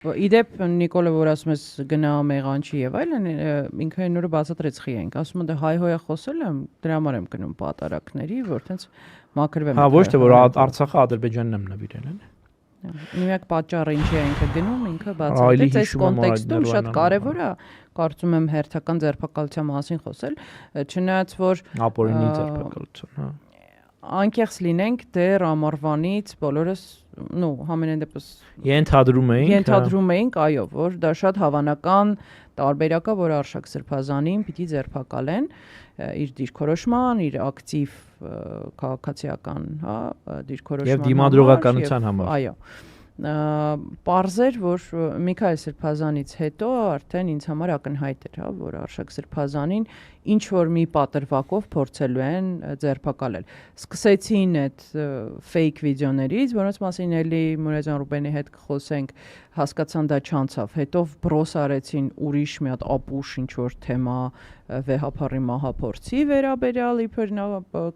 Իդեպ Նիկոլը, որ ասում ես գնա մեղանչի եւ այլն, ինքը այն օրը բացատրեց խի ենք, ասում դե հայ-հոյա խոսել եմ, դրա համար եմ գնում պատարակների, որ տենց մաքրվեմ։ Հա, ոչ թե որ Արցախը Ադրբեջանն եմ նվիրել են։ Միակ պատճառը ինչի է ինքը գնում, ինքը բացատրեց այս կոնտեքստում շատ կարևոր է, կարծում եմ հերթական ձերբակալության մասին խոսել, չնայած որ ապօրինի ձերբակալություն, հա։ Անկեղծ լինենք, դեռ ամառվանից բոլորս համենայն դեպս ենթադրում էինք, այո, որ դա շատ հավանական տարբերակ է, որ Արշակ Սրբազանին պիտի ձերբակալեն իր դիրքորոշման, իր ակտիվ քաղաքացիական, դիրքորոշման եւ դիմադրողականության համար։ Այո։ Պարզեր, որ Միքայել Սրբազանից հետո արդեն ինձ համար ակնհայտ էր, որ Արշակ Սրբազանին ինչ որ մի պատրվակով փորձելու են ձերբակալել։ Սկսեցին այդ ֆեյք վիդեոներից, որոնց մասին էլի Մուրադյան Ռուբենի հետ կխոսենք, հասկացան դա չանցավ։ Հետո բրոս արեցին ուրիշ մի հատ ապուշ ինչ որ թեմա վեհափառի մահափորձի վերաբերյալ իբր նա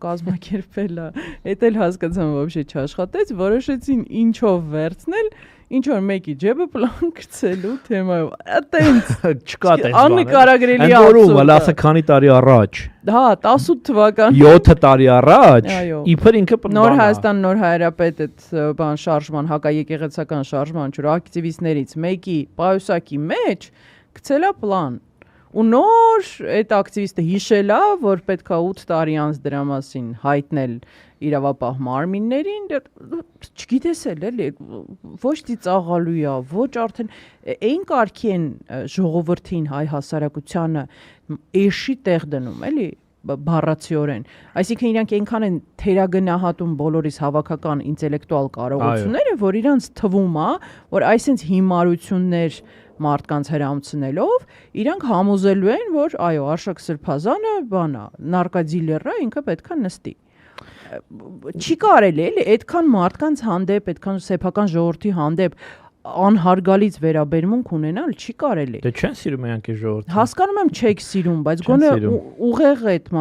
կազմակերպել է։ Էդ էլ հասկացան вообще չաշխատեց, որոշեցին ինչով վերցնել, ինչ որ մեկի ջեբը պլան գցելու թեմայով։ Այտենց չկա տես բան։ Աննկարագրելի աբսուրդ։ Այն ասա քանի տարի առաջ։ Հա, 18 թվական 7 տարի առաջ։ Իբր ինքը Նոր Հայաստան, Նոր Հայրապետ այդ բան շարժման, հակաեկեղեցական շարժման ջուր ակտիվիստներից մեկի պայուսակի մեջ գցելա պլան։ Ու նոր այդ ակտիվիստը հիշելա, որ պետքա 8 տարի անց դրա մասին հայտնել իրավապահ մարմիններին, չգիտես էլի, ոչ ծիծաղալու է, ոչ արդեն այն կարգի են ժողովրդին հայ հասարակությանը էշի տեղ դնում, էլի բառացիորեն։ Այսինքն իրանք այնքան են թերագնահատում բոլորիս հավաքական ինտելեկտուալ կարողությունները, որ իրանց թվում է, որ այսինքն հիմարություններ մարդկանց հրամցնելով իրանք համոզելու են, որ այո, Արշակ Սրբազանը բանա, նարկադիլերը ինքը պետքա նստի։ Չի կարելի էլի այդքան մարդկանց հանդեպ, այդքան սեփական ժողովրդի հանդեպ անհարգալից վերաբերմունք ունենալ չի կարելի։ Դե չեն սիրում իրանք այս ժողովրդին։ Հասկանում եմ չեք սիրում, բայց գոնե ուղեղ այդ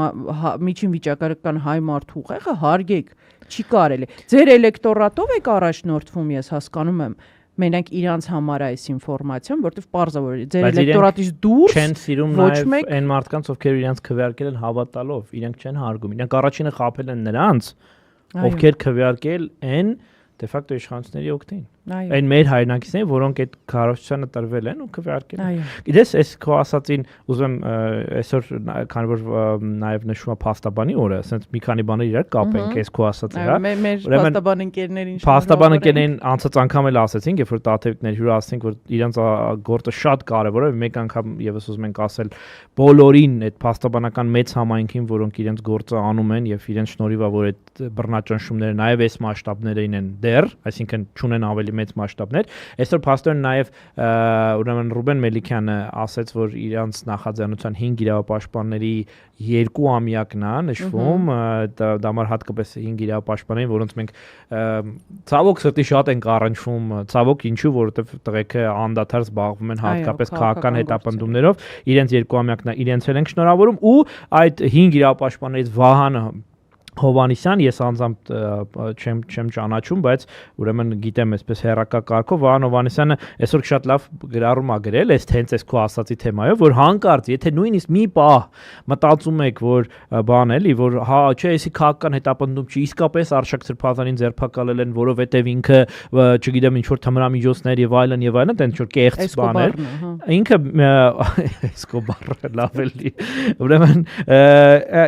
միջին վիճակագրական հայ մարդ ուղեղը հարգեք, չի կարելի։ Ձեր էլեկտորատով եք առաջնորդվում, ես հասկանում եմ։ Մենակ իրանց համար այս ինֆորմացիան, որտեվ պարզ է որ ձեր էլեկտորատից դուրս չեն սիրում նաև այն մարդկանց, ովքեր իրանց քվեարկել են հավատալով, իրանք չեն հարգում։ Իրանք առաջինը խաբել են նրանց, ովքեր քվեարկել են դե ֆակտո իշխանությունների օգտին։ Այն մեր հայրենակիցներին, որոնք այդ քարոզչությանը տրվել են ու քվեարկել են։ Գիտես, այս քո ասածին ուզում եմ այսօր քանի որ նաև նշում եմ փաստաբանի օրը, ասենց մի քանի բաներ իրար կապենք այս քո ասածի, հա։ Մեր փաստաբան ընկերներին փաստաբան ընկերներին անցած անգամ էլ ասեցինք, երբ որ տաթևիկներ հյուր ասեցինք, որ իրանց գործը շատ կարևոր է, մեկ անգամ եւս ուզում ենք ասել բոլորին այդ փաստաբանական մեծ համայնքին, որոնք իրենց գործը անում են եւ իրենց շնորհիվ է, որ այդ բռնաճնշումները նաև այս մասշտաբներին են դեռ, այսինքն չունեն ավելի մեծ մասշտաբներ։ Այսօր փաստորեն նաև ուրեմն Ռուբեն Մելիքյանը ասաց, որ իրանց նախաձեռնության 5 իրավապաշտպանների 2 ամյակն է նշվում, դա համար հատկապես 5 իրավապաշտպաններին, որոնց մենք ցավոք սրտի շատ ենք առնչվում, ցավոք ինչու, որովհետև տղեկը անդադար զբաղվում են հատկապես քաղաքական հետապնդումներով, իրենց 2 ամյակն է, իրենց էլ ենք շնորհավորում ու այդ 5 իրավապաշտպաններից Վահանը Հովանիսյան, ես անձամբ չեմ ճանաչում, բայց ուրեմն գիտեմ այսպես հերակա կարգով Վահան Հովանիսյանը այսօր շատ լավ գրառում է գրել, այս հենց այս քո ասացի թեմայով, որ հանկարծ, եթե նույնիսկ մի պահ մտածում եք, որ բան էլի, որ հա, չէ, էսի քաղաքական հետապնդում չի, իսկապես Արշակ Սրբազանին ձերբակալել են, որովհետև ինքը, չգիտեմ, ինչ որ թմրամիջոցներ եւ այլն, տենց որ կեղծ բաներ, ինքը Էսկոբարը լավ էլի, ուրեմն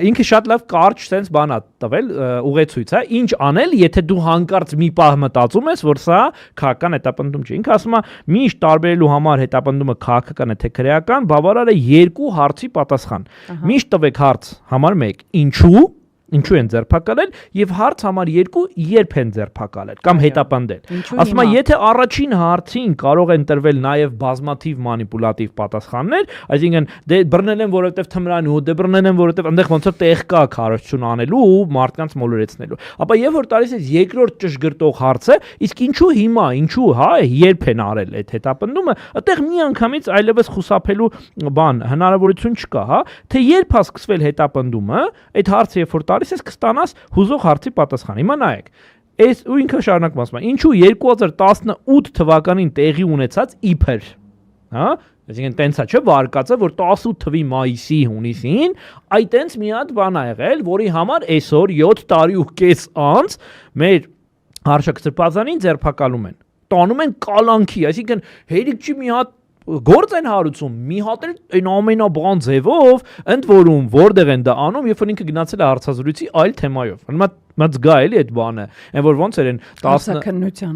ինքը շատ լավ կարճ sense բան է տվել ուղեցույց, հա, ինչ անել, եթե դու հանկարծ մի պահ մտածում ես, որ սա քաղաքական հետապնդում չի։ Ինքը ասում է, միշտ տարբերելու համար հետապնդումը քաղաքական է թե քրեական, բավարար է 2 հարցի պատասխան։ Միշտ տվեք հարց համար 1, ինչու են ձերբակալել եւ հարց համար 2 երբ են ձերբակալել կամ հետապնդել։ Ասում եմ, եթե առաջին հարցին կարող են տրվել նաեւ բազմաթիվ մանիպուլատիվ պատասխաններ, այսինքն դե բռնել են որովհետեւ թմրան ու դե բռնել են որովհետեւ այնտեղ ոնց որ տեղ կա քարոզություն անելու ու մարդկանց մոլորեցնելու։ Ապա երբ որ տալիս ես երկրորդ ճշգրտող հարցը, իսկ ինչու հիմա, ինչու, հա, երբ են արել այդ հետապնդումը, այդտեղ միանգամից այլևս խուսափելու բան հնարավորություն չկա, հա, թե երբ է սկսվել հետապնդումը, այդ հարցը երբ որ տալիս ես կստանաս հուզող հարցի պատասխան։ Հիմա նայեք, Այս ու ինքը շարունակում ասում է, ինչու 2018 թվականին տեղի ունեցած իբր, հա, այսինքն տենցա չէ վարկածը, որ 18 թվի մայիսի հունիսին այ տենց մի հատ բան ա եղել, որի համար այսօր 7 տարի ու կես անց մեր Արշակ Սրբազանին ձերբակալում են, տանում են կալանքի, այսինքն հերիք չի մի հատ գործ են հարուցում, մի հատ էլ այն ամենաբան ձևով, ընդ որում որտեղ են դա անում, երբ որ ինքը գնացել է հարցազրույցի այլ թեմայով։ Մած գա էլի այդ բանը, այն որ ոնց էր են 10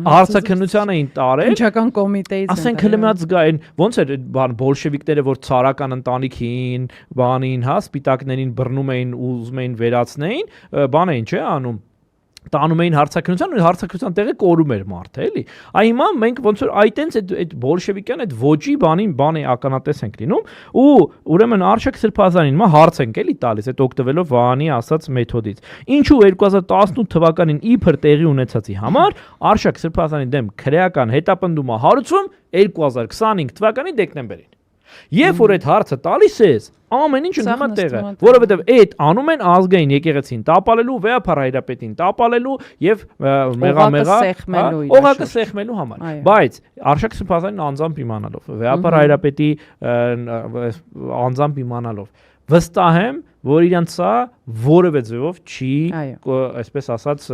հարցաքննության էին տարել, Ինչական կոմիտեից ասենք հենց մած գա այն ոնց էր այդ բան բոլշևիկները, որ ցարական ընտանիքին, բանին, հա, սպիտակներին բռնում էին ու ուզում էին վերացնեին, բան էին, չէ, անում տանում էին հարցաքննության ու հարցաքննության տեղը կորում էր մարդը, էլի։ Այ հիմա մենք ոնց որ այտենց այդ բոլշևիկյան այդ ոճի բանի ականատես ենք լինում ու ուրեմն Արշակ Սրբազանին հիմա հարց ենք էլի տալիս այդ օգտվելով Վահանի ասած մեթոդից։ Ինչու 2018 թվականին իբր տեղի ունեցածի համար Արշակ Սրբազանի դեմ քրեական հետապնդումը հարուցվում 2025 թվականի դեկտեմբերին։ Երբ որ այդ հարցը տալիս ես, ամեն ինչ ունի տեղը, որովհետև այդ անում են ազգային եկեղեցին տապալելու, վեհապար հայրապետին տապալելու եւ օղակը սեղմելու համար։ Բայց Արշակ Սրբազանին անձամբ իմանալով, վեհապար հայրապետի անձամբ իմանալով վստահ եմ, որ իրանց սա որևէ ձևով չի, այսպես ասած,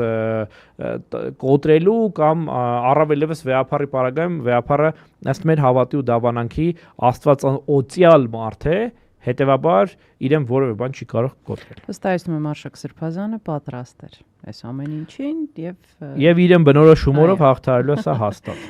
կոտրելու կամ առավելևս վեհապարի պարագայում վեհապարը ըստ մեր հավատի ու դավանանքի աստվածօծյալ մարդ է, հետևաբար իրեն որևէ բան չի կարող կոտրել։ Վստահեցնում եմ Արշակ Սրբազանը պատրաստ էր այս ամեն ինչին եւ իրեն բնորոշ հումորով հաղթահարելու է սա հաստատ։